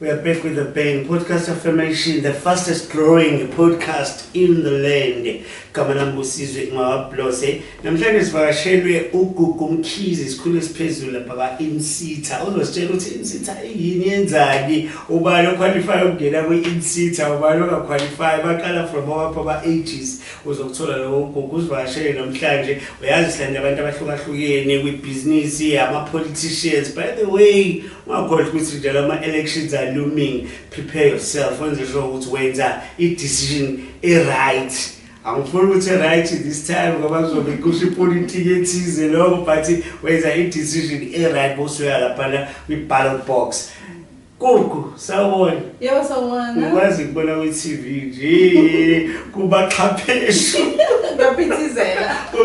We are back with the bang. Podcast Affirmation, the fastest growing podcast in the land. Kamana Musizwe Mawaplose. Namhlanje sivakashelwe uGugu Mkhize isikhulu esiphezulu lapha kwi-Inseta. Uzositshela ukuthi i-Inseta yini yenzani, ubani oqualify ukungena kwi-Inseta, ubani ongaqualify, baqala from aba-80s. Uzokuthola lo uGugu usivakashele namhlanje. Uyazi sihlanje abantu abahlukahlukene kwi-business, ama-politicians. By the way, ungakhohlwa ukuthi njalo ama-elections are looming. Prepare yourself. Wenze sure ukuthi wenza i-decision right. Angifuni ukuthi right this time ngoba kuzobe kusho ipolitiki ethize lokho, but wenza i-decision right bosuya lapha kwi-ballot box. Gugu, sawubona. Yebo sawubona. Ukwazi ukubona kwi-TV nje kubaxhapheshu.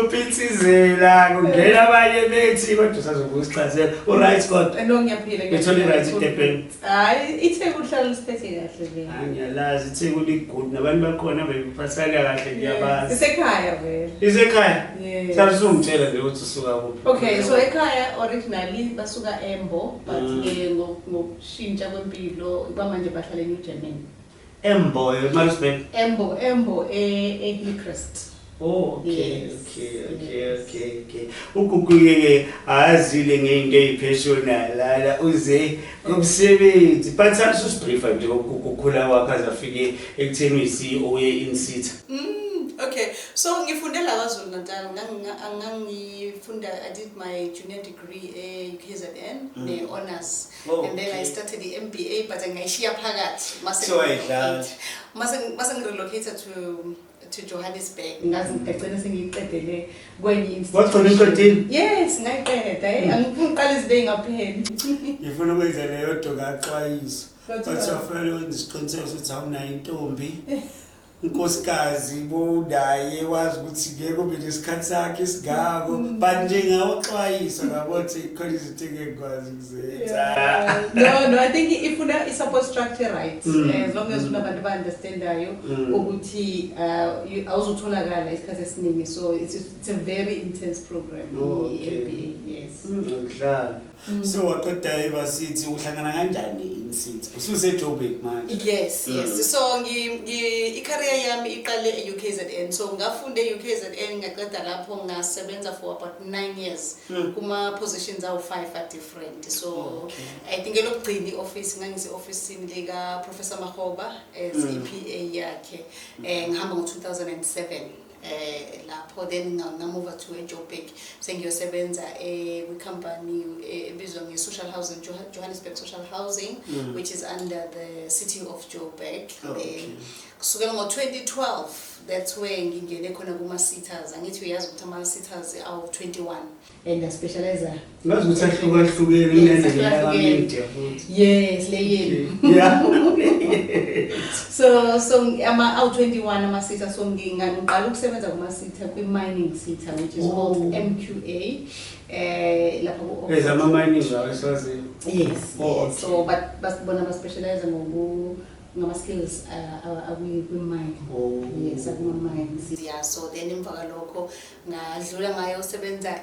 Uphithizela kungena abanye bethi kodwa sazokusixhazela. Alright kodwa. No ngiyaphila. Ngithole right idepend. Hayi ithe kuhlala isiphethe kahle le. Ngiyalazi ithe kuli-good nabantu bakhona bephathana kahle ngiyabazi. Isekhaya vele. Isekhaya? Yes. Sasungitshela nje ukuthi usuka kuphi. Okay, so ekhaya originally basuka Embo, but ngokushintsha kwempilo bamanje bahlala eNew Germany. Embo, Marisburg. Embo Hillcrest. Oh, okay, Yes. Okay. Ukukuye azile ngeinto ezipheshonal la uze kumsebenzi. But sasusprefer nje ukukhula kwakhe azafike ekutheni CEO ye-Inseta. Okay, so ngifundela kwaZulu Natal, I did my junior degree KZN, the honors, and then I started the MBA, but ngayishiya phakathi mase relocated to Johannesburg. Ngazi ngicela sengiqedele kwenye institution. What content? Yes, ngayiqeda. Angiqala izibe ngapheli. Ngifuna ukwenza leyo doka xwayiso. But afanele wenza isiqiniseko ukuthi awunayo intombi. Nkosikazi bodaye wazi ukuthi ngeke kube nesikhathi sakhe isigabo, but njengawoxwayisa ngabothi khona izinto engekwazi ukuzenza. No, I think ifuna i-support structure right. As long as unabantu ba-understandayo ukuthi awuzotholakala isikhathi esiningi, so it's a very intense program. Okay. Yes. Ngidlala. So waqeda evasithi uhlangana kanjani i-Inseta? UsuseJoburg manje. Yes. So i-career yami iqale e-UKZN. So ngafunde e-UKZN ngaqeda lapho ngasebenza for about 9 years. Kuma positions awu-5 different. So I think elokugcina i-office ngangise-officeini lika Professor Mahoba as EPA yakhe. Ngihamba ngo-2007. Lapho then ngamuva to eJoburg sengiyosebenza company ebizwa nge-social housing, Johannesburg Social Housing, which is under the city of Joburg. Kusukela ngo-2012 that's where ngingene khona kuma-sitters. Angithi uyazi ukuthi ama-sitters awu-21 and aspecialize ngazi ukuthi ahlukahlukene yes leyeni. So awu-21 ama-sitters. So ngiqala ukusebenza kuma-sitter kwi-mining sitter which is called MQA. Lapho ama-mining ngawe siwazi. Yes. So but bona ba-specialize ngama-skills kwi-mine. Yes, akuma-mines. Yeah, so then emva kalokho ngadlula ngayosebenza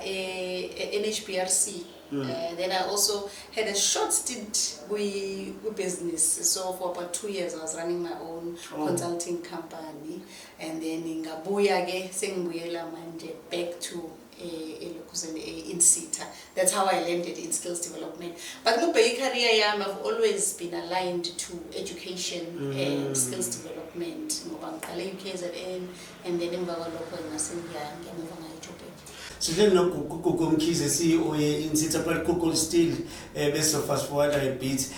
NHBRC. Then I also had a short stint with business. So for about 2 years I was running my own consulting company, and then ngabuya ke sengibuyela manje back to Inseta. That's how I landed in skills development. But my career yami, I've always been aligned to education and skills development. Ngoba ngiqale UKZN and then emva kwalokho ngiyamuva ngayoJoburg. So then Gugu Mkhize CEO ye-Inseta, but Gugu still best of fast forward a bit.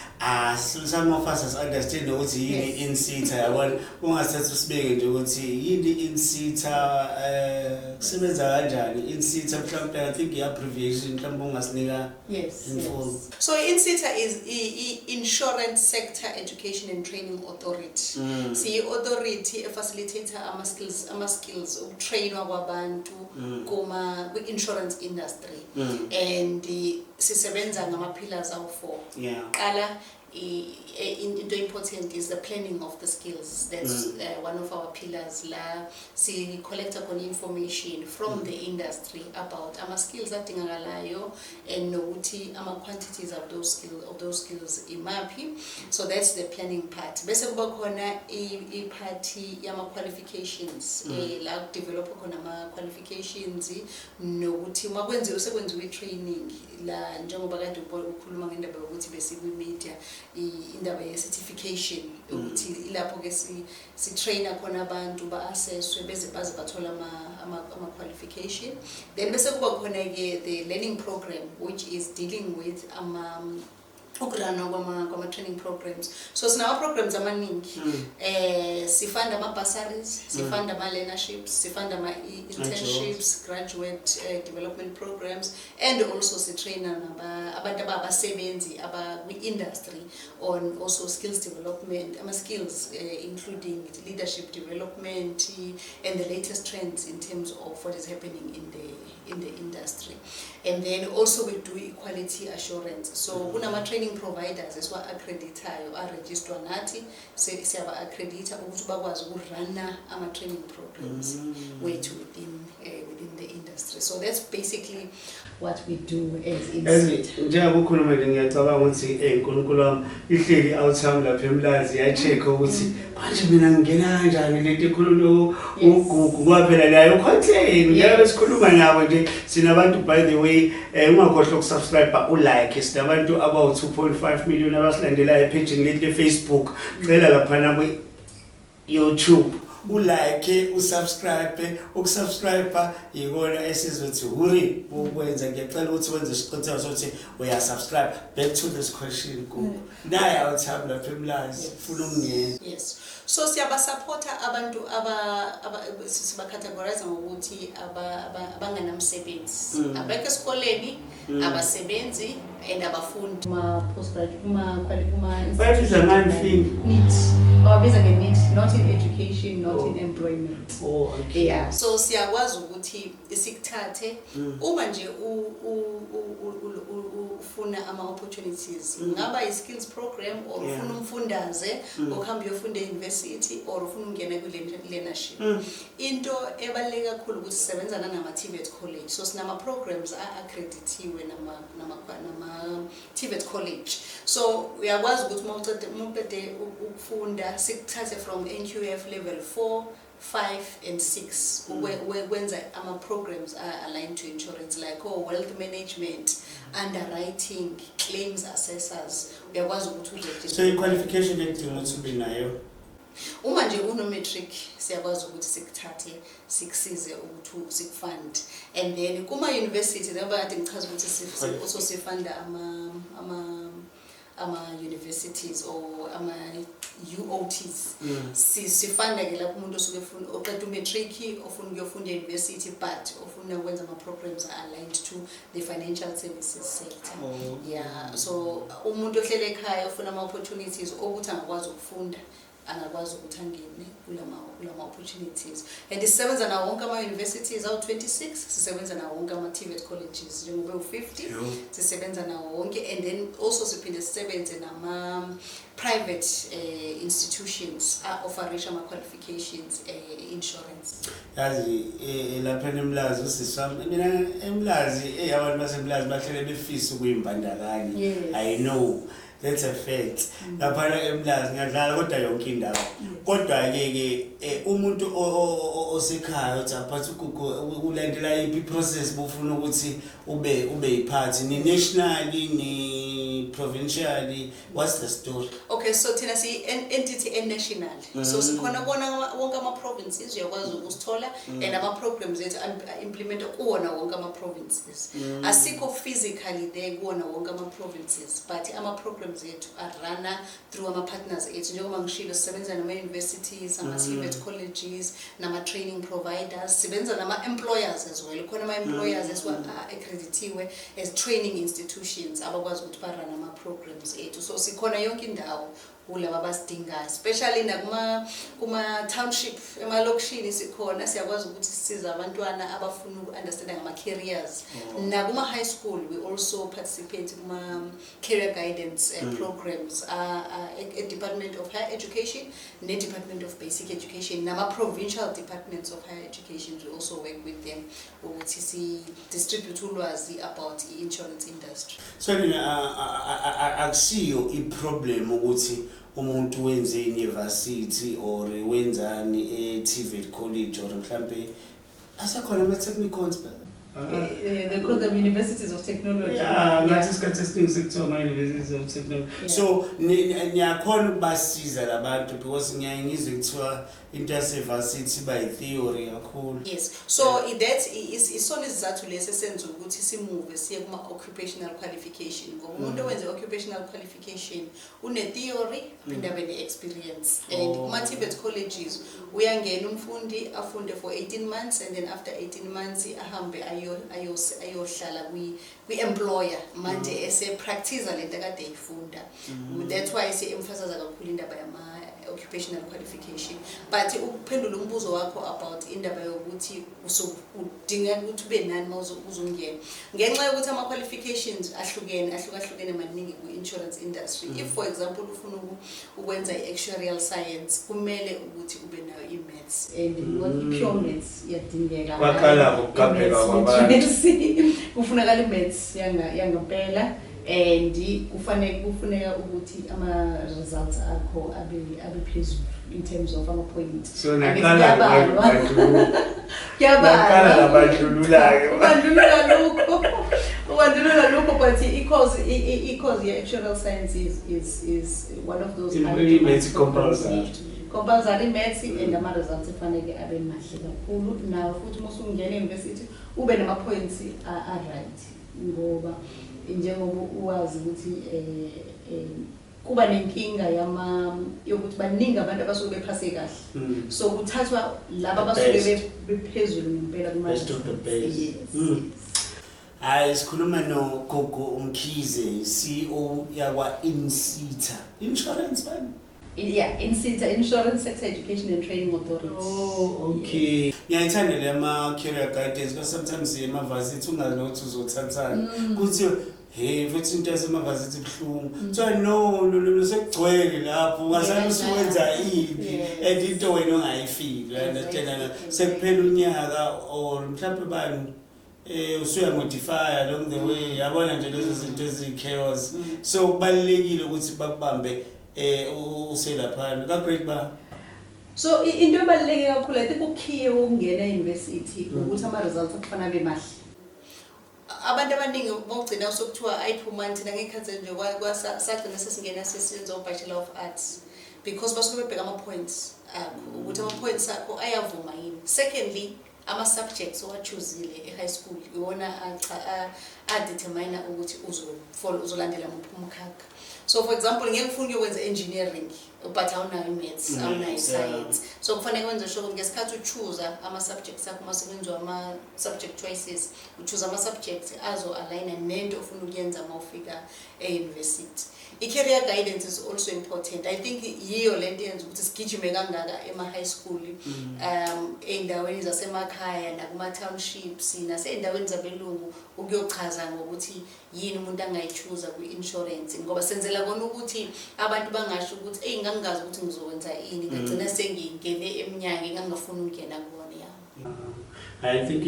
Some of us understand ukuthi yini Inseta yabona ungasathi usibeke nje ukuthi yini Inseta kusebenza kanjani Inseta mhlawumbe I think i-abbreviation mhlawumbe ungasinika. Yes. So Inseta is Insurance Sector Education and Training Authority. Authority facilitator ama-skills ukutrainwa kwabantu kwi-insurance industry. And sisebenza ngama-pillars awu-4. Qala into important is the planning of the skills. That's one of our pillars. La si collect upon information from the industry about ama skills adingakalayo and nokuthi ama quantities of those skills imapi. So that's the planning part. Bese kuba khona I party yama qualifications la develop khona ama qualifications nokuthi makwenziwe usekwenziwe training la njengoba kade ukhuluma ngendaba ukuthi bese kwi media indaba ye certification ukuthi ilapho ke si trainer khona abantu ba assesswe beze baze bathola ama qualification. Then bese kuba khona ke the learning program which is dealing with ukurana kwama training programs. So sina programs amaningi sifanda ama bursaries, sifanda ama learnerships, sifanda ama internships, graduate development programs, and also si trainer abantu abasebenzi aba industry on also skills development, ama skills including leadership development and the latest trends in terms of what is happening in the industry. And then also we do equality assurance. So kunama training providers eswa accreditayo register nathi siyaba accredita ukuthi bakwazi ukurana ama training programs wethu within the industry. So that's basically what we do as Inseta. Njengoba ukhuluma nje ngiyacabanga ukuthi uNkulunkulu wami ihleli outhamla lapha eMlazi yacheck ukuthi manje mina ngingena kanjani lento ekhulunywa uGugu kwaphela la ucontent ngiyabe sikhuluma nabo nje sinabantu by the way ungakhohlwa ukusubscribe ulike sinabantu about 2.5 million abasilandelayo epage lethu leFacebook cela lapha na ku YouTube ulike usubscribe ukusubscribe yikona esizothi huri ukwenza ngiyacela ukuthi wenze isiqiniseko sokuthi uya subscribe. Back to this question Gugu naye awuthamba lapha eMlazi ufuna ukungena. Yes, so siyaba supporta abantu siba categorize ngokuthi abanganamsebenzi abekho esikoleni abasebenzi and abafundi postgraduate What is a man thing? needs or basically needs not in education, not in employment. Oh, okay. Yeah, so siyakwazi ukuthi isikuthathe uma nje ufuna ama opportunities ngaba i skills program or ufuna umfundaze okhamba uyofunda university or ufuna ungena ku learnership. Into ebaleka kakhulu ukuthi sisebenzana nama TVET college. So sinama programs accreditiwe nama TVET college. So uyakwazi ukuthi mawuqede ukufunda sikuthathe from NQF level 4, 5 and 6 when ama programs are aligned to insurance like wealth management, underwriting, claims assessors. Uyakwazi ukuthi uregister. So qualification edinga ukuthi ube nayo uma nje uno-matric siyakwazi ukuthi sikuthathe sikusize ukuthi sikufund. And then kuma university njengoba kade ngichaza ukuthi also sifunda ama universities or ama UOTs. Sifunda ke lapho umuntu osuke ufuna oqeda umatric ofuna ukuyofunda university but ofuna ukwenza ama programs aligned to the financial services sector. Yeah, so umuntu ohlele ekhaya ofuna ama opportunities ukuthi angakwazi ukufunda angakwazi ukuthi angene kulama opportunities. And sisebenza na wonke ama universities awu 26, sisebenza na wonke ama TVET colleges njengoba u50 sisebenza na wonke. And then also siphinde sisebenze nama private institutions offer ama qualifications insurance. yazi lapha eMlazi usisami mina eMlazi abantu baseMlazi bahlele befisa ukuyimbandakanya. I know that's a fact. Lapha eMlazi ngiyadlala kodwa yonke indawo. Kodwa ke umuntu osekhaya uthi aphathi uGugu ulandela ipi process bufuna ukuthi ube iphathi ni nationally ni provincially, what's the story? Okay, so thina si entity and national. So sikhona kona wonke ama provinces uyakwazi ukusithola and ama programs ethu implement kuona wonke ama provinces. Asikho physically there kuona wonke ama provinces but ama programs ethu are run through ama partners ethu njengoba ngishilo sisebenza nama universities, ama TVET colleges, nama training providers, sibenza nama employers as well. Khona ama employers as well accreditiwe as training institutions abakwazi ukuthi barana ama programs ethu. So sikhona yonke indawo ulaba abasidingayo, especially kuma township emalokishini sikhona siyakwazi ukuthi sisize abantwana abafuna uku-understand ngama-careers. Nakuma high school we also participate kuma career guidance programs a Department of Higher Education ne Department of Basic Education nama provincial departments of higher education. We also work with them ukuthi si distribute ulwazi about the insurance industry. So akusiyo i-problem ukuthi umuntu wenze university or wenzani e-TVET college or mhlambe asakhona ama-technicals they call them universities of technology. Yeah, ngathi isikhathi esiningi sekuthiwa ama-universities of technology. So niyakhona ukubasiza labantu because ngiyaye ngizwe kuthiwa into yase-varsity by theory kakhulu. Yes, so that isona isizathu lesi esenza ukuthi simuve siye kuma-occupational qualification ngoba umuntu owenze occupational qualification une-theory aphinde abe ne-experience. And kuma-TVET colleges uyangena umfundi afunde for 18 months and then after 18 months ahambe ayohlala kwi-employer manje ese-practice lento akade eyifunda. That's why si-emphasize kakhulu indaba occupational qualification. But ukuphendula umbuzo wakho about indaba yokuthi udinga ukuthi ube nani uzongena ngenxa yokuthi ama qualifications ahlukahlukene maningi ku-insurance industry. If for example ufuna ukwenza i-actuarial science kumele ukuthi ube nayo i-maths and what pure maths yadingeka wakhala ukugabheka kwabantu kufunakala i-maths yangempela and kufuneka ukuthi ama-results akho abe phezulu in terms of ama-points. So nakala labandlululayo ubandlulula lokho but i-course ye-actuarial science is one of those compulsory maths and ama-results efanele abe mahle kakhulu. Nawe futhi uma usungena e-university ube nama-points a-right ngoba njengoba uwazi ukuthi kuba nenkinga yokuthi baningi abantu abasuke bephase kahle. So kuthathwa laba abasuke bephezulu ngempela kuma hayi sikhuluma noGogo uMkhize, CEO yakwa-Inseta Insurance Fund. Yeah, Inseta Insurance Sector Education and Training Authority. Oh, okay. Ngiyayithanda le ma-career guidance because sometimes ema-varsity ungazi nokuthi uzothathani kuthi hey futhi into yasema-varsity buhlungu so no sekugcwele lapho ungasabe usuwenza ini and into wena ongayifiki understand sekuphela unyaka or mhlawumbe bani usuyamodify along the way yabona nje lezo zinto eziyi-chaos. So kubalulekile ukuthi bakubambe uselaphana ka-grade ba. So into ebaluleke kakhulu I think ukhiye ukungena e-university ukuthi ama-results akufana abe mahle. Abantu abaningi bogcina usokuthiwa ayiphuma thina ngekhathi nje sagcina sesingena sesenza u-Bachelor of Arts because basuke bebheka ama-points akho ukuthi ama-points akho ayavuma yini. Secondly, ama-subjects owachuzile e-high school iwona adetermine ukuthi uzolandela muphi umkhakha. So for example ngeke ufune ukwenza engineering but awunayo i-maths awunayo i-science, so kufanele wenze sure ngesikhathi uchoose ama-subjects akho masekwenziwa ama-subject choices uchoose ama-subjects azo-aligna nento ofuna ukuyenza uma ufika e-university. I-career guidance is also important. I think yiyo lento yenza ukuthi sigijime kangaka ema-high school ey'ndaweni zasemakhaya nakuma-townships nasey'ndaweni zabelungu ukuyochaza ngokuthi yini umuntu angayichuza kwi-insurance ngoba senzela kona ukuthi abantu bangasho ukuthi eyi ngangingazi ukuthi ngizokwenza ini ngagcina sengingene eminyaka engangafuni ukungena kubona yami. I think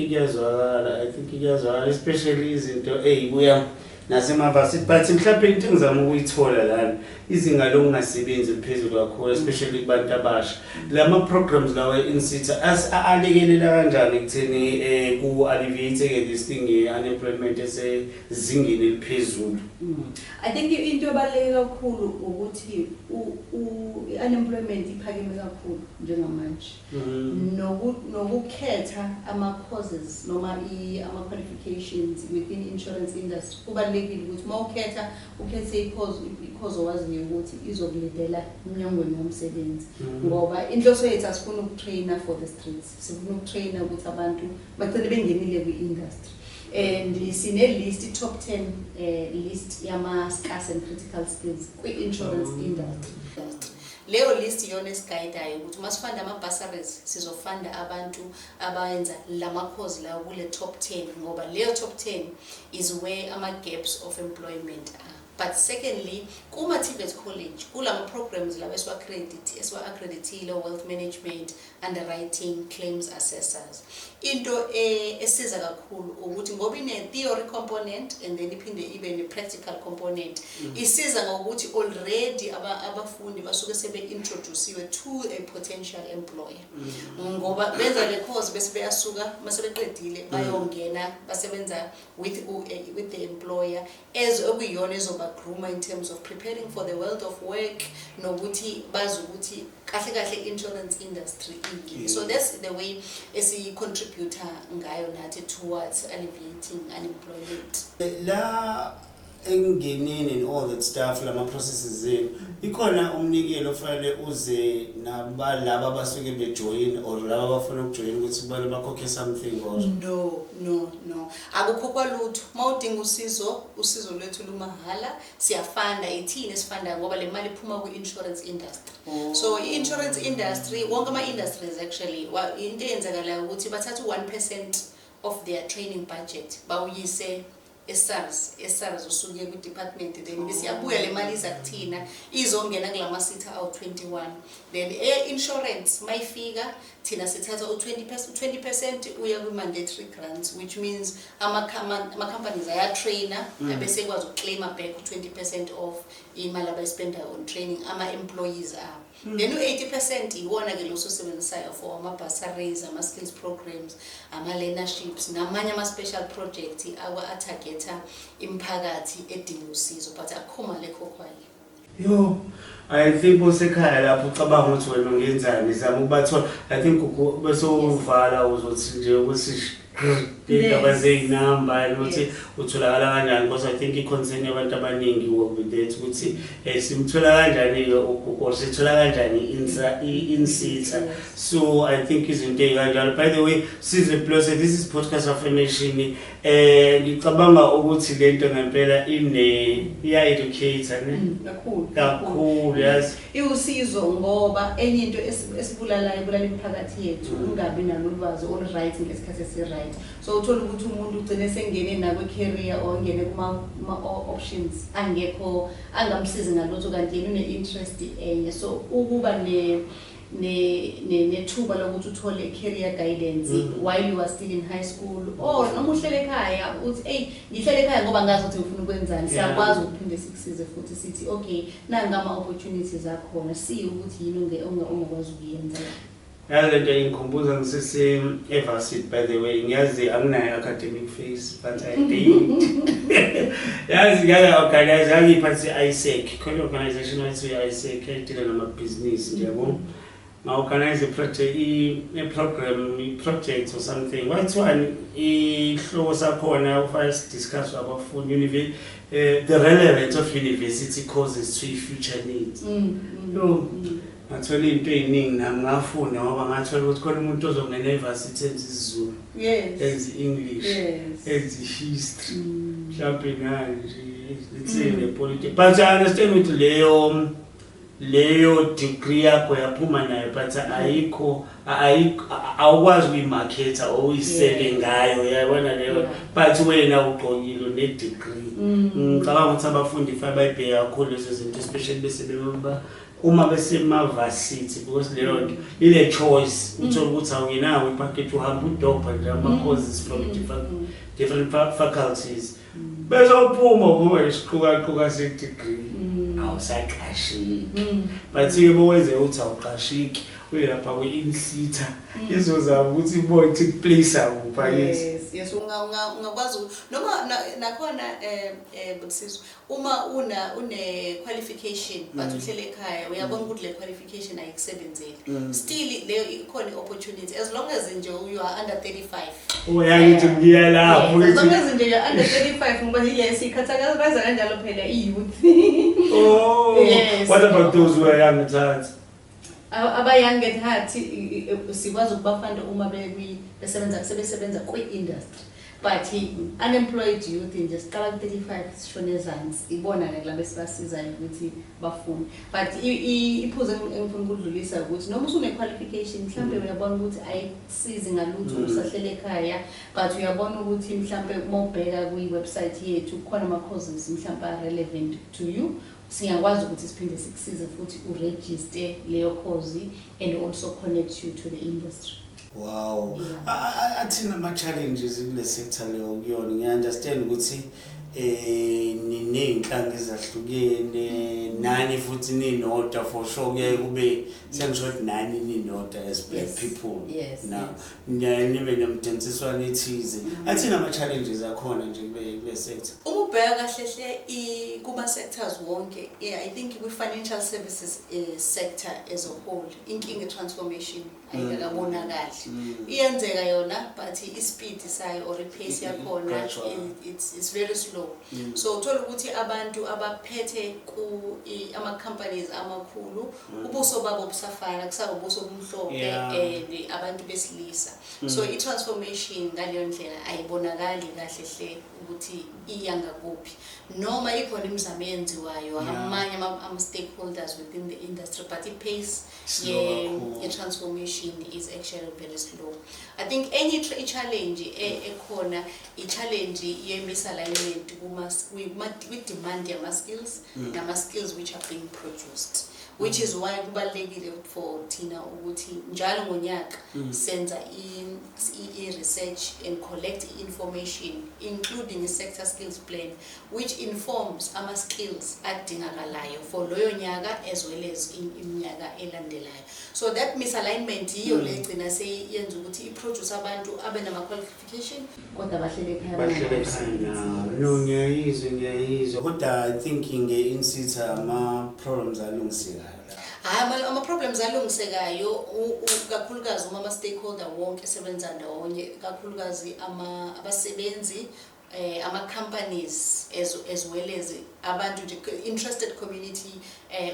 iyazwakala especially izinto kuya nasema-varsity but mhlawumbe into engizama ukuyithola lana izinga lokungasebenzi liphezulu kakhulu especially kubantu abasha. Lama-programs lawa e-Inseta alekelela kanjani ekutheni ku-alleviate-ke this thing ye-unemployment esezingeni eliphezulu? I think into ebaluleke kakhulu ukuthi i-unemployment iphakeme kakhulu njengamanje nokukhetha ama-courses noma ama-qualifications within insurance industry kubalulekile ukuthi uma ukhethe i-course owaziyo ukuthi izokuledela emnyangweni womsebenzi ngoba inhloso yethu asifuna ukutraina for the streets, sifuna ukutraina ukuthi abantu bagcine bengenile kwi-industry and sine list top 10 list yama scarce and critical skills kwi-insurance industry. Leyo list yona esiguidayo ukuthi masifanda ama-bursaries sizofanda abantu abayenza lama course la kule top 10 ngoba leyo top 10 is where ama-gaps of employment are. But secondly, kuma-TVET college kulama programs la esiwa-accreditile, wealth management, underwriting, claims assessors. Into esiza kakhulu ukuthi ngoba ine-theory component and then iphinde ibe ne-practical component. Isiza ngokuthi already abafundi basuke sebe-introduciwe to a potential employer. Ngoba benza le course bese beyasuka masebeqedile bayongena basebenza with the employer as okuyiyona ezoba groomer in terms of preparing for the world of work nokuthi bazi ukuthi kahle insurance industry ingini. So that's the way esi-contributor ngayo nathi towards alleviating unemployment. La engenini and all that stuff lama processes zenu ikhona umnikelo ofanele uze nabalabo abasuke bejoin or laba abafuna ukujoin ukuthi bale bakhokhe something or no akukho kwalutho mawudinga usizo lwethu lumahala siyafanda ithini esifanda ngoba le mali iphuma kwi-insurance industry. So i-insurance industry wonke ama-industries actually into eyenzakalayo ukuthi bathatha 1% of their training budget bawuyise SARS usuke ku-department then besiyabuya le mali izakuthina izongena kulama sitha awu 21 then insurance mayifika thina sithatha u20% uya ku-mandatory grants which means ama-companies ayatraina bese kwazi ukuclaima back 20% of imali abayispenda on training ama-employees abo. Then u-80% iwona ke lososebenzisayo for ama-bursaries, ama-skills programs, ama-learnerships namanye ama-special projects awa-targeta imiphakathi edinga usizo but akhoma lekhokhwayo. Yo, I think usekhaya lapho ucabanga ukuthi wena ungenzani zama ukubathola. I think bese uvala uzothi nje ukuthi indaba zeyinamba ukuthi utholakala kanjani because I think i-concern yabantu abaningi with that ukuthi simthola kanjani or sithola kanjani i-Inseta. So I think izinto ey'kanjalo. By the way, Sizwe Plus, this is podcast affirmation. Ngicabanga ukuthi lento ngempela iya-educator kakhulu yazi. Iwusizo ngoba enye into esibulalayo ibulala imiphakathi yethu ungabi nalolwazi olu-right ngesikhathi esi-right. So uthola ukuthi umuntu ugcine sengene nakwe-career or ngene kuma-options angekho angamsizi ngalutho kanti yena une-interest enye. So ukuba nethuba lokuthi uthole career guidance while you are still in high school or noma uhlele ekhaya uthi ngihlele ekhaya ngoba ngazi ukuthi ngifuna ukwenzani siyakwazi ukuphinde sikusize futhi sithi okay nangama opportunities akhona see ukuthi yini ongakwazi ukuyenza. Yazi lento ingikhumbuza ngisese-Eversit by the way ngiyazi anginayo academic phase but I think yazi ngala-organize ngangiyiphathi i-ISEC khona organization wathi i-ISEC edila namabhizinisi nje yabo ma-organize i-project or something wathiwani ihloko sakhona ufake sidiscuss abafundi the relevance of university courses to future needs. Ngathola into eyiningi nami ngafunda ngoba ngathola ukuthi khona umuntu ozongena e-university enza isiZulu enza i-English enza i-history mhlawumbe nanje let's say ne-politics but I understand ukuthi leyo degree yakho yaphuma nayo but awukwazi ukuyimarketa or uyisele ngayo yabona leyo but wena ugqokile ne-degree. Ngicabanga ukuthi abafundi fa bayibheka kakhulu lezo zinto especially besebeba uma besema-varsity because leyo nto ile choice uthola ukuthi awungenawo ipackage uhamba udobha nje ama-courses from different faculties bese uphuma ngoba isiqukaquka se-degree awusaqashiki but-ke bowenze ukuthi awuqashiki uye lapha kwi-Inseta izozama ukuthi ibone ukuthi kuplacea kupha yes ungakwazi noma nakhona Busiswa uma une-qualification but uhlele ekhaya uyabona ukuthi le qualification ayikusebenzeli still leyo ikhona opportunity as long as nje you are under 35 uyangithi ngiya lapho as long as nje you are under 35 ngoba yes ikhathakaza kanjalo phela i-youth. What about those who are young at heart? Abayoung at heart sikwazi ukubafanda uma besebenza kwi-industry but unemployed youth nje siqala ku-35 sishone ezansi ibona-ke kula besibasizayo ukuthi bafunde. But iphuze engifuna ukudlulisa ukuthi noma usune-qualification mhlawumbe uyabona ukuthi ayikusizi ngalutho usahlele ekhaya, but uyabona ukuthi mhlawumbe uma ubheka kwi-website yethu kukhona ama-courses mhlawumbe are-relevant to you. Siyakwazi ukuthi siphinde sikusize futhi uregister leyo course and also connect you to the industry. Wow. Athina ama-challenges kule sector leyo kuyona. Ngiya-understand ukuthi niney'nhlanga ezahlukene, nani futhi ninodwa for sure kuyaye kube sengisho ukuthi nani ninodwa as black people. Yes. Now nibe nomdensiswano ethize. Athina ama-challenges akhona nje kule sector. Ubheka kahle kuma-sectors wonke, I think kwi-financial services sector as a whole inkinga transformation ayikabonakali. Iyenzeka yona but ispeed sayo or ipace yakhona it's very slow. So uthola ukuthi abantu abaphethe ama-companies amakhulu ubuso babo busafana kusaba ubuso obumhlophe abantu besilisa. So i-transformation ngaleyo ndlela ayibonakali kahle hle ukuthi iyanga kuphi, noma ikhona imizamo eyenziwayo amanye ama-stakeholders within the industry, but i-pace ye-transformation is actually very slow. I think any challenge ekhona i-challenge ye-misalignment with-demand yama-skills nama-skills which are being produced, which is why kubalulekile for thina ukuthi njalo ngonyaka senza i-research and collect information including i-sector skills plan which informs ama-skills adingakalayo for loyo nyaka as well as iminyaka elandelayo. So that misalignment yiyo legcina seyenza ukuthi i-produce abantu abe nama-qualification kodwa bahlele ekhaya. No, ngiyayizwa kodwa I think nge-Inseta ama-problems alungisekayo. Ama-problems alungisekayo kakhulukazi uma ama-stakeholder wonke sebenza ndawonye, kakhulukazi abasebenzi, ama-companies as well as abantu interested community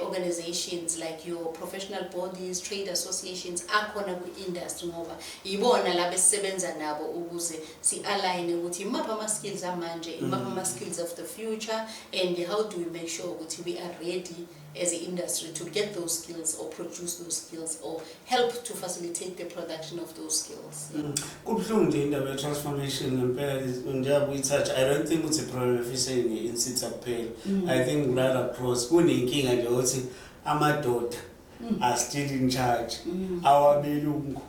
organizations like your professional bodies, trade associations akhona kwi-industry ngoba ibona la besisebenza nabo ukuze si-align ukuthi imaphi ama-skills amanje, imaphi ama-skills of the future, and how do we make sure ukuthi we are ready as an industry to get those skills or produce those skills or help to facilitate the production of those skills. Kubuhlungu nje indaba ye-transformation ngempela njengoba uyithatha. I don't think it's a problem efiseni nge-Inseta kuphela. I think right across kunenkinga nje ukuthi amadoda are still in charge, awabelungu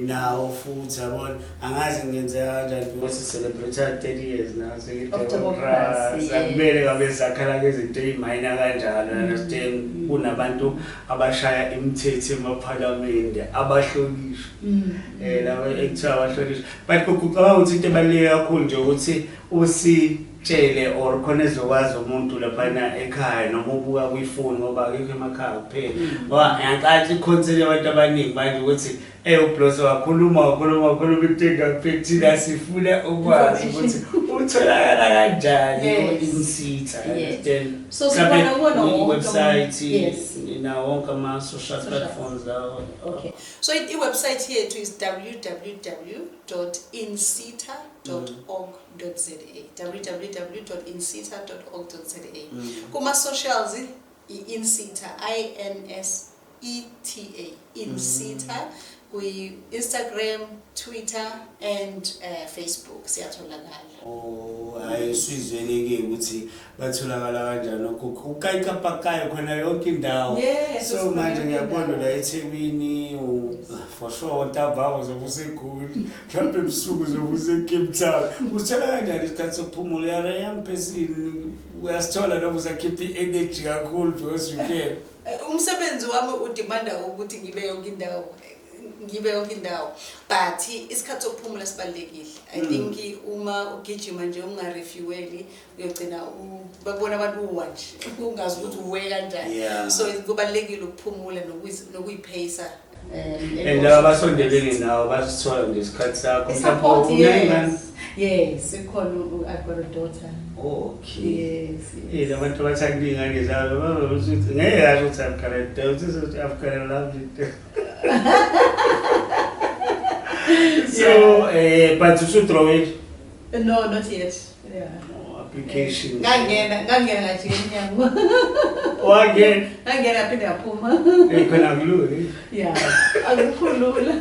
nawo futhi yabona angazi ngenzeka kanjani because celebrate 30 years now sekumele ngabe sakhala ngezinto ezimayina kanjalo. Understand kunabantu abashaya imithetho emaparliament abahlonishwa laba ekuthiwa abahlonishwa, but kucabanga ukuthi into ebaluleke kakhulu nje ukuthi tshele or khona ezokwazi umuntu laphana ekhaya noma ubuka kwifoni ngoba akekho emakhaya kuphela. Ngoba ngiyacathi i-concern yabantu abaningi manje ukuthi ubloso wakhuluma into kuphela sifuna ukwazi ukuthi utholakala kanjani u-Inseta. So sibona website wonke ama-social platforms lawo. Okay, so i-website yethu is www.inseta.org.za www.inseta.org.za. Kuma-socials i-Inseta INSETA Inseta kwi-Instagram, Twitter and Facebook siyatholakala. Ayisizweni-ke ukuthi batholakala kanjani ukayikapakayo khona yonke indawo. So manje ngiyabona la eThekwini for sure Ntambama zobe useGoli, mhlawumbe ebusuku zobe useCape Town. Usithola kanjani isikhathi sokuphumula? You are a young person, uyasithola noma usakhipha i-energy kakhulu because you can. Umsebenzi wami udimanda ukuthi ngibe yonke indawo, but isikhathi sokuphumula sibalekile. I think uma ugijima nje ungarefueli uyogcina babona abantu uwatch ungazi ukuthi uwe kanjani. So kubalekile ukuphumula nokuyiphasa. And abasondelene nawo basithola ngesikhathi sakho mhlawumbe. Yes, I've got a daughter. Okay. Yes. Abantu bathanda ingane zabo bazothi ngeke yazi ukuthi I've got a lovely So, but you should draw it. No, not yet. Yeah. Application. Ngangena ngathi enyango. Again. Ngangena phinde yaphuma. Khona kulula. Yeah. Akukhulula.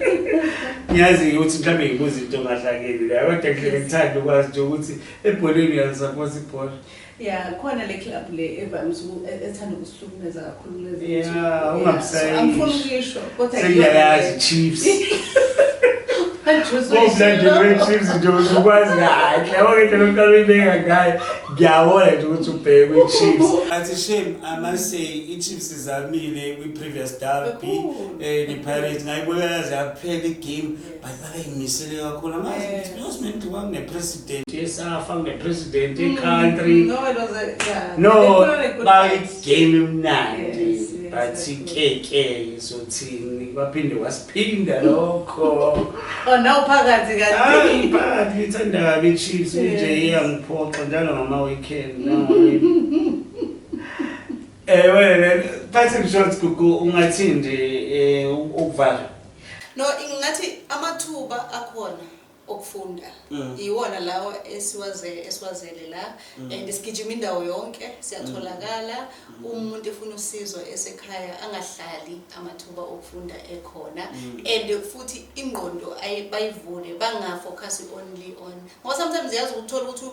Ngiyazi ukuthi mhlawumbe ngibuza into ngahlakeli la kodwa ngithanda ukwazi nje ukuthi ebholeni uyazaphosa ibhola. Yeah, khona le club le evamise ethanda ukusihlukumeza kakhulu lezi. Yeah, ungabusayi. Angifuni ukuyisho kodwa sengiyazi Chiefs. Ngokulandela Chiefs nje ukwazi kahle. Yabo into lokho ibeka ngayo. Ngiyabona nje ukuthi ubheke Chiefs. It's a shame I must say iChiefs izamile kwi previous derby the Pirates ngayibona zaphela igame but bayimisele kakhulu amazi because meant to one president esafa nepresident country. No, it was yeah. No, but game imnandi. But keke sothini baphinde wasiphinda lokho. Oh now phakathi kanti. Phakathi ngithanda beChiefs nje iyangiphoxa njalo ngama weekend wena phathi short Gugu ungathi nje ukuvala. No, ingathi amathuba akhona okufunda iwona lawo esiwazele la and isigijima indawo yonke siyatholakala umuntu efuna usizo esekhaya angahlali amathuba okufunda ekhona and futhi ingqondo bayivule bangafocus only on ngoba sometimes yazi ukuthola ukuthi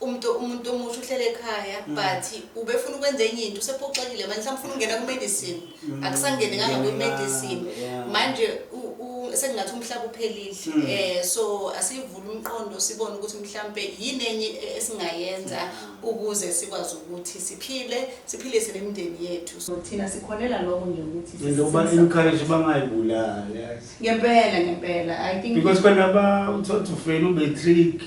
umuntu omusha uhlele ekhaya but ubefuna ukwenza enye into usephoxekile manje mhlawumbe ufuna ukungena ku medicine akusangene nganga ku medicine manje sengathi umhlaba uphelile so asivule umqondo sibone ukuthi mhlambe yini enye esingayenza ukuze sikwazi ukuthi siphile sinemndeni yethu so thina sikhonela lokho nje ukuthi ngoba encourage bangayibulala ngempela I think because kana uthatha ufela umetric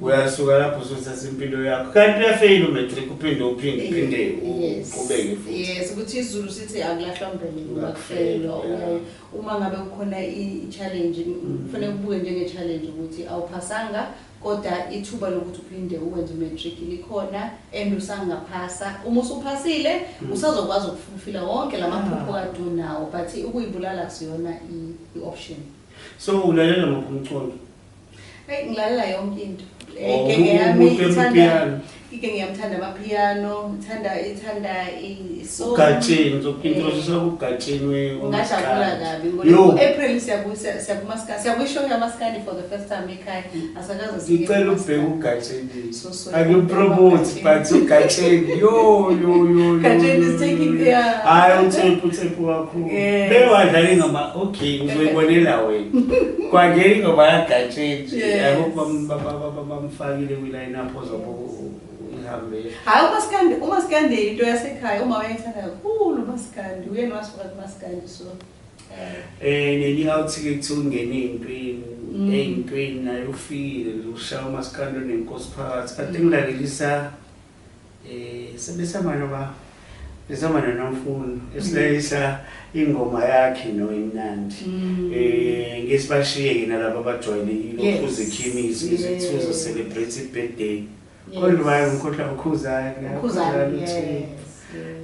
uyasuka lapho usuthatha impilo yakho kanti uyafail umetric uphinde ubeke futhi yes ukuthi izulu sithi akulahlwa mbele ngoba kufelwa uma ngabe kukhona i-challenge kufanele ubuke njenge challenge ukuthi awuphasanga kodwa ithuba lokuthi uphinde uwenze matric likhona and usangaphasa uma usuphasile usazokwazi ukufulfilla wonke lamaphupho kade unawo but ukuyibulala kusiyona i-option. So ulalela maphi umculo? Ngilalela yonke into. Ngiyamthanda amapiano, ithanda isoul. Gatsheni zokuintroduce kugatsheni ungajabula kabi ngoba April siyakumaskandi siyakwisho yamaskandi for the first time ekhaya asakaze sicela ubheke ugatsheni akupromote but ugatsheni yo gatsheni is taking there hayi uthephu wakho bewadlala ngama okay uzoyibonela wena kwangeni ngoba yagatsheni bamfakile kwi-line up ozobo hayi umaskandi into yasekhaya uma wayethanda kakhulu umaskandi uyena wasuka kumaskandi so neniyathi ke ungene eyintweni nayo ufile ushaya umaskandi nenkosi phakathi kanti ngilalelisa sebesamana nomfundo esilayisa ingoma yakhe noyimnandi ngesibashiye nalabo abajwayelekile ukuze ikhemisi izethuzo celebrate birthday kodwa ngikhohla ukhuzani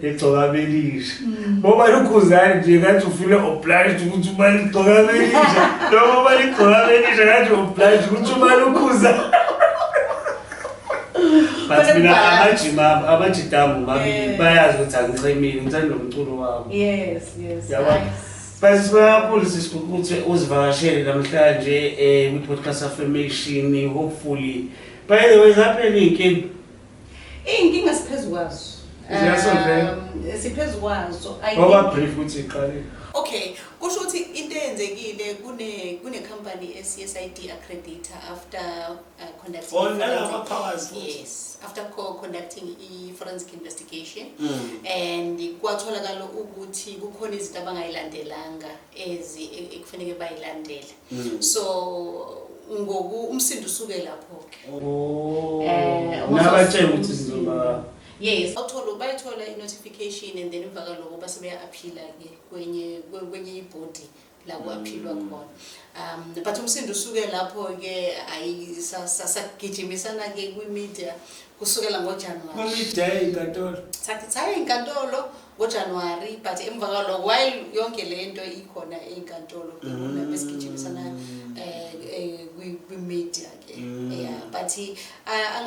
egcoka belisha ngoba ukhuzani nje ngathi ufile obliged ukuthi uma ligcoka belisha noma ligcoka belisha ngathi obliged ukuthi uma ukhuzani but mina abajidamu bayazi ukuthi angichemile ngithanda umculo wabo yes Basibapolisi ukuthi uzivakashele namhlanje podcast affirmation hopefully by the way happening inkinga siphezukwazo siphezukwazo ngoba brief uthi iqale okay kusho ukuthi into eyenzekile kune company CSID accreditor after conducting after conducting forensic investigation and kwatholakala ukuthi kukhona izinto abangayilandelanga ekufanele bayilandele so ngoku umsindo usuke lapho nabathe ukuthi sizoba yes bayithola i-notification and then emva kaloko base beya-aphila ke kwenye ibody la kwaphilwa khona. But umsindo usuke lapho-ke sagijimisana-ke kwi-media kusukela ngoJanuwari. Media inkantolo. Saye inkantolo ngoJanuwari, but emva kwalokho while yonke lento ikhona einkantolo khona besigijimisana kwi-media ke. Yeah, but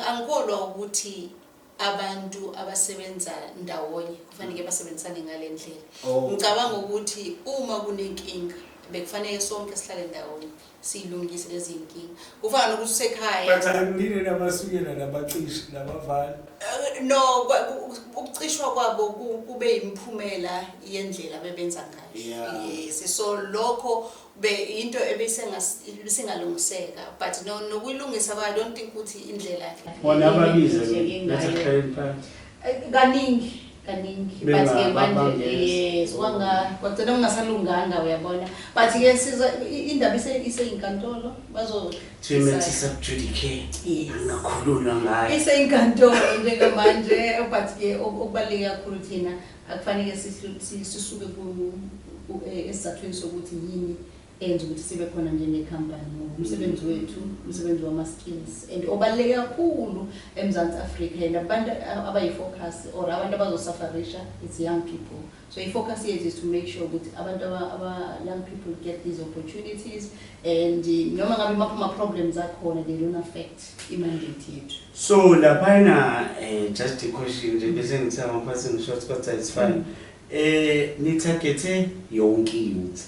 angikholwa ukuthi abantu abasebenza ndawonye kufanele basebenzisane ngale ndlela. Ngicabanga ukuthi uma kunenkinga bekufanele sonke sihlale ndawonye silungise lezi inkinga. Kufana nokuthi usekhaya. But angine nabasukela nabacishi nabavali. No, ukucishwa kwabo kube imphumela yendlela bebenza ngayo. Yes, so lokho into ebesingalungiseka, but no nokuyilungisa I don't think ukuthi indlela wona ababiza let's claim part kaningi but ke manje yes kwagcina ungasalunganga uyabona, but ke siza indaba iseyinkantolo bazo thimeti subjudicate ngakhululwa ngayo iseyinkantolo njengamanje, but ke okubaleka kakhulu thina akufanele sisuke esizathweni sokuthi yini enze ukuthi sibe khona njengekhampani. Umsebenzi wethu umsebenzi wama-skills and obaluleke kakhulu eMzansi Afrika, and abantu abayi-focus or abantu abazosafarisha it's young people. So i-focus yethu is to make sure ukuthi abantu young people get these opportunities, and noma ngabe mapha problems akhona they don't affect i-mandate yethu. So laphana just a question nje bese ngithi ama-passing shots but it's fine. Nitargete yonke youth.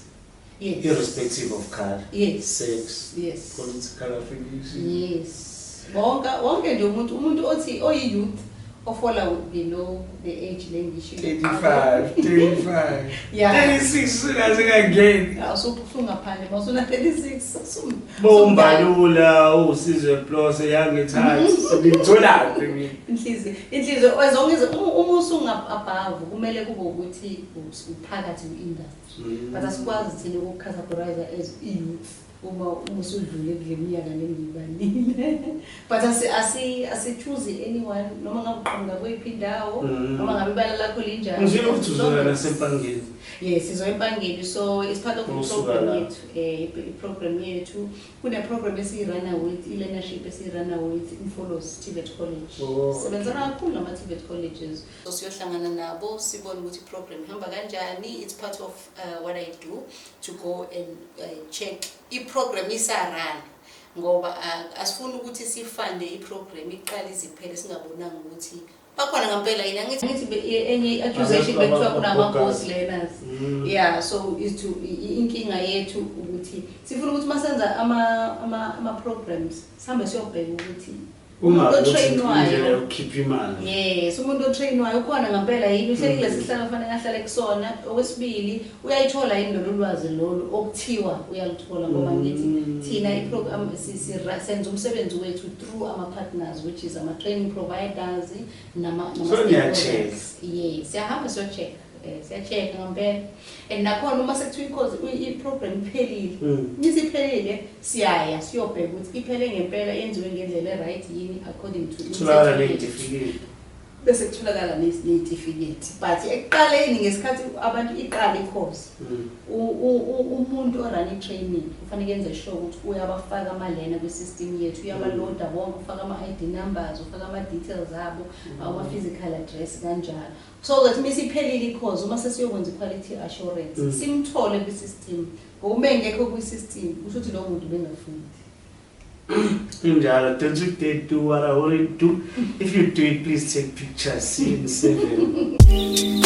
Yes. Irrespective of color, yes, sex, yes, political affiliation. Yes. Wonke nje umuntu othi oyi-youth ofola below the age language 85, 35. Yeah. 36 again. Usungaphandle masuna 36 bombalula usizwe plus young at heart. Ngithola inhliziyo as long as uma usungabove kumele kube ukuthi uphakathi ku-industry, but asikwazi thina ukucategorize as youth uma usudlule kule minyaka lengibalile. But asi-choose anyone noma ngabe uqhamuka kweyiphi indawo noma ngabe ibala lakho linjani. Ngizile ukuthuzela nasempangeni. Yes, sizoempangeni, so it's part of the program yethu. Program yethu kune-program esiyirana with i-learnership esiyirana with Mfolozi TVET College. Sebenzana kakhulu nama-TVET colleges. So siyohlangana nabo sibone ukuthi program ihamba kanjani. It's part of what I do to go and check i-program isarana, ngoba asifuni ukuthi sifande i-program iqale iziphele singabonanga ukuthi bakhona ngempela yini. Angithi enye accusation bekuthiwa kunama-ghost learners. Yeah, so is to inkinga yethu ukuthi sifuna ukuthi masenza ama-programs sihambe siyobheka ukuthi umuntu otrainwayo keep imali. Yes, umuntu otrainwayo ukhona ngempela yini uhlelile sihlala kufanele ahlale kusona. Okwesibili uyayithola yini lolu lwazi lolu okuthiwa uyalithola, ngoba ngithi thina i-program senza umsebenzi wethu through ama-partners which is ama-training providers nama-stakeholders. Yes, siyahamba siyo-check. Siyacheka ngempela, and nakhona uma sekuthiwa i-program iphelile isiphelile siyaya siyobheka ukuthi iphele ngempela yenziwe ngendlela right yini according to itholakala le-certificate bese kutholakala nezitifiketi. But ekuqaleni ngesikhathi abantu iqala i-course umuntu orun i-training kufanele enze sure ukuthi uyabafaka amalena kwi-system yethu, uyabaloda bonke, ufaka ama-ID numbers, ufaka ama-details abo, ama-physical address kanjalo, so that mesiphelile i-course uma sesiyokwenza i-quality assurance simthole kwi-system. Ngoba engekho kwi-system kusho ukuthi lo muntu bengafundi. Injalo, don't you dare do what I already do. If you do it, please take pictures. See you in 7.